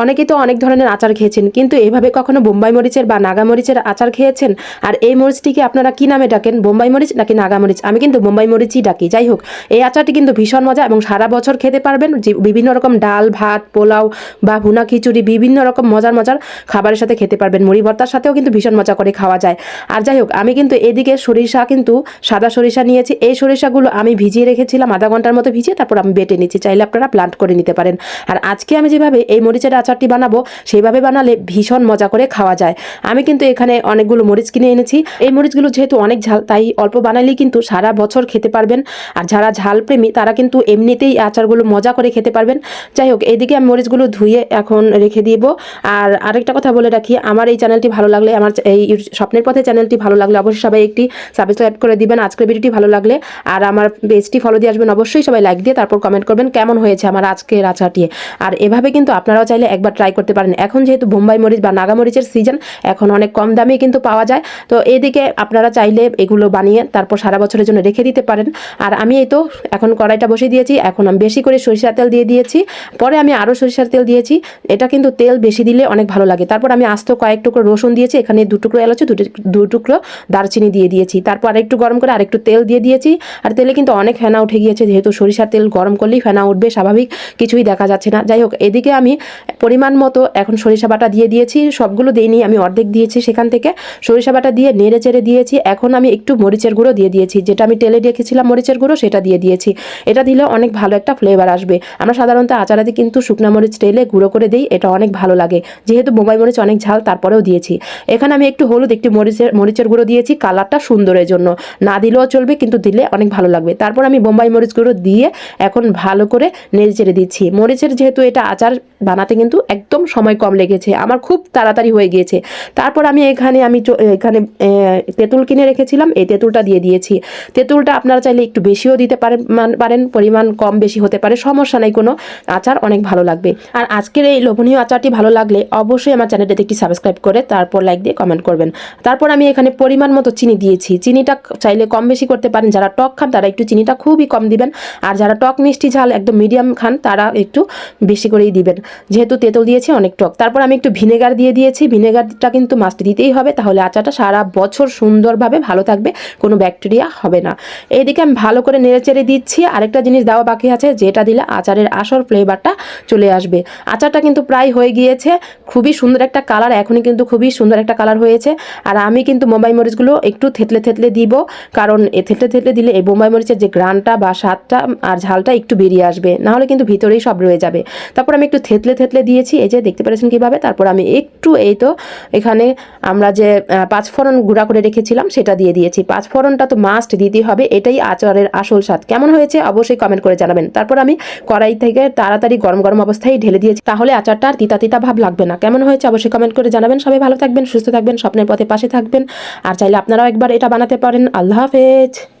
অনেকেই তো অনেক ধরনের আচার খেয়েছেন, কিন্তু এভাবে কখনো বোম্বাই মরিচের বা নাগা মরিচের আচার খেয়েছেন? আর এই মরিচটিকে আপনারা কি নামে ডাকেন, বোম্বাই মরিচ নাকি নাগা মরিচ? আমি কিন্তু বোম্বাই মরিচই ডাকি। যাই হোক, এই আচারটি কিন্তু ভীষণ মজা এবং সারা বছর খেতে পারবেন। যে বিভিন্ন রকম ডাল ভাত পোলাও বা ভুনা খিচুড়ি বিভিন্ন রকম মজার মজার খাবারের সাথে খেতে পারবেন। মুড়ি ভর্তার সাথেও কিন্তু ভীষণ মজা করে খাওয়া যায়। আর যাই হোক, আমি কিন্তু এদিকে সরিষা কিন্তু সাদা সরিষা নিয়েছি। এই সরিষাগুলো আমি ভিজিয়ে রেখেছিলাম আধা ঘন্টার মতো ভিজিয়ে, তারপর আমি বেটে নিচ্ছি। চাইলে আপনারা প্লান্ট করে নিতে পারেন। আর আজকে আমি যেভাবে এই মরিচের আচারটি বানাবো সেইভাবে বানালে ভীষণ মজা করে খাওয়া যায়। আমি কিন্তু এখানে অনেকগুলো মরিচ কিনে এনেছি। এই মরিচগুলো যেহেতু অনেক ঝাল, তাই অল্প বানালেই কিন্তু সারা বছর খেতে পারবেন। আর যারা ঝাল প্রেমী তারা কিন্তু এমনিতেই আচারগুলো মজা করে খেতে পারবেন। যাই হোক, এদিকে আমি মরিচগুলো ধুয়ে এখন রেখে দিব। আর আরেকটা কথা বলে রাখি, আমার এই চ্যানেলটি ভালো লাগলে, আমার এই স্বপ্নের পথে চ্যানেলটি ভালো লাগলে অবশ্যই সবাই একটি সাবস্ক্রাইব করে দিবেন আজকের ভিডিওটি ভালো লাগলে। আর আমার পেজটি ফলো দিয়ে আসবেন অবশ্যই। সবাই লাইক দিয়ে তারপর কমেন্ট করবেন কেমন হয়েছে আমার আজকের আচারটি। আর এভাবে কিন্তু আপনারাও চাইলে একবার ট্রাই করতে পারেন। এখন যেহেতু বোম্বাই মরিচ বা নাগা মরিচের সিজন, এখন অনেক কম দামে কিন্তু পাওয়া যায়। তো এদিকে আপনারা চাইলে এগুলো বানিয়ে তারপর সারা বছরের জন্য রেখে দিতে পারেন। আর আমি এই তো এখন কড়াইটা বসিয়ে দিয়েছি। এখন আমি বেশি করে সরিষার তেল দিয়ে দিয়েছি, পরে আমি আরও সরিষার তেল দিয়েছি। এটা কিন্তু তেল বেশি দিলে অনেক ভালো লাগে। তারপর আমি আস্ত কয়েক টুকরো রসুন দিয়েছি, এখানে 2 টুকরো এলাচ, 2 টুকরো দারচিনি দিয়ে দিয়েছি। তারপর আরেকটু গরম করে আরেকটু তেল দিয়ে দিয়েছি। আর তেলে কিন্তু অনেক ফেনা উঠে গিয়েছে, যেহেতু সরিষার তেল গরম করলেই ফেনা উঠবে, স্বাভাবিক, কিছুই দেখা যাচ্ছে না। যাই হোক, এদিকে আমি পরিমাণ মতো এখন সরিষা বাটা দিয়ে দিয়েছি। সবগুলো দিইনি, আমি অর্ধেক দিয়েছি। সেখান থেকে সরিষা বাটা দিয়ে নেড়ে চেড়ে দিয়েছি। এখন আমি একটু মরিচের গুঁড়ো দিয়ে দিয়েছি, যেটা আমি তেলে রেখেছিলাম মরিচের গুঁড়ো, সেটা দিয়ে দিয়েছি। এটা দিলে অনেক ভালো একটা ফ্লেভার আসবে। আমরা সাধারণত আচারাতে কিন্তু শুকনা মরিচ তেলে গুঁড়ো করে দিই, এটা অনেক ভালো লাগে। যেহেতু বোম্বাই মরিচ অনেক ঝাল, তারপরেও দিয়েছি। এখানে আমি একটু হলুদ, একটু মরিচের গুঁড়ো দিয়েছি কালারটা সুন্দরের জন্য। না দিলেও চলবে, কিন্তু দিলে অনেক ভালো লাগবে। তারপর আমি বোম্বাই মরিচ গুঁড়ো দিয়ে এখন ভালো করে নেড়ে চেড়ে দিচ্ছি। মরিচের যেহেতু এটা আচার বানাতে কিন্তু একদম সময় কম লেগেছে, আমার খুব তাড়াতাড়ি হয়ে গিয়েছে। তারপর আমি এখানে তেঁতুল কিনে রেখেছিলাম, এই তেঁতুলটা দিয়ে দিয়েছি। তেঁতুলটা আপনারা চাইলে একটু বেশিও দিতে পারেন, পরিমাণ কম বেশি হতে পারে, সমস্যা নেই কোনো। আচার অনেক ভালো লাগবে। আর আজকের এই লোভনীয় আচারটি ভালো লাগলে অবশ্যই আমার চ্যানেলটাতে একটি সাবস্ক্রাইব করে তারপর লাইক দিয়ে কমেন্ট করবেন। তারপর আমি এখানে পরিমাণ মতো চিনি দিয়েছি। চিনিটা চাইলে কম বেশি করতে পারেন। যারা টক খান তারা একটু চিনিটা খুবই কম দিবেন। আর যারা টক মিষ্টি ঝাল একদম মিডিয়াম খান তারা একটু বেশি করেই দিবেন, যেহেতু তেঁতুল দিয়েছি অনেক টক। তারপর আমি একটু ভিনেগার দিয়ে দিয়েছি। ভিনেগারটা কিন্তু মাস্ট দিতেই হবে, তাহলে আচারটা সারা বছর সুন্দরভাবে ভালো থাকবে, কোনো ব্যাকটেরিয়া হবে না। এইদিকে আমি ভালো করে নেড়ে চেড়ে দিচ্ছি। আরেকটা জিনিস দেওয়া বাকি আছে, যেটা দিলে আচারের আসল ফ্লেভারটা চলে আসবে। আচারটা কিন্তু প্রায় হয়ে গিয়েছে, খুবই সুন্দর একটা কালার, এখনই কিন্তু খুবই সুন্দর একটা কালার হয়েছে। আর আমি কিন্তু বোম্বাই মরিচগুলো একটু থেতলে থেতলে দিব, কারণ থেতলে থেতলে দিলে এই বোম্বাই মরিচের যে গ্রানটা বা স্বাদটা আর ঝালটা একটু বেরিয়ে আসবে, নাহলে কিন্তু ভিতরেই সব রয়ে যাবে। তারপর আমি একটু থেতলে থেতলে দিয়েছি, এই যে দেখতে পেরেছেন কীভাবে। তারপর আমি একটু এই তো এখানে আমরা যে 5 ফোড়ন গুঁড়া করে রেখেছিলাম সেটা দিয়ে দিয়েছি। 5 ফোড়নটা তো মাস্ট দিতেই হবে, এটাই আচারের আসল স্বাদ। কেমন হয়েছে অবশ্যই কমেন্ট করে জানাবেন। তারপর আমি কড়াই থেকে তাড়াতাড়ি গরম গরম অবস্থায় ঢেলে দিয়েছি, তাহলে আচারটা আর তিতা তিতা ভাব লাগবে না। কেমন হয়েছে অবশ্যই কমেন্ট করে জানাবেন। সবাই ভালো থাকবেন, সুস্থ থাকবেন, স্বপ্নের পথে পাশে থাকবেন। আর চাইলে আপনারাও একবার এটা বানাতে পারেন। আল্লাহ হাফেজ।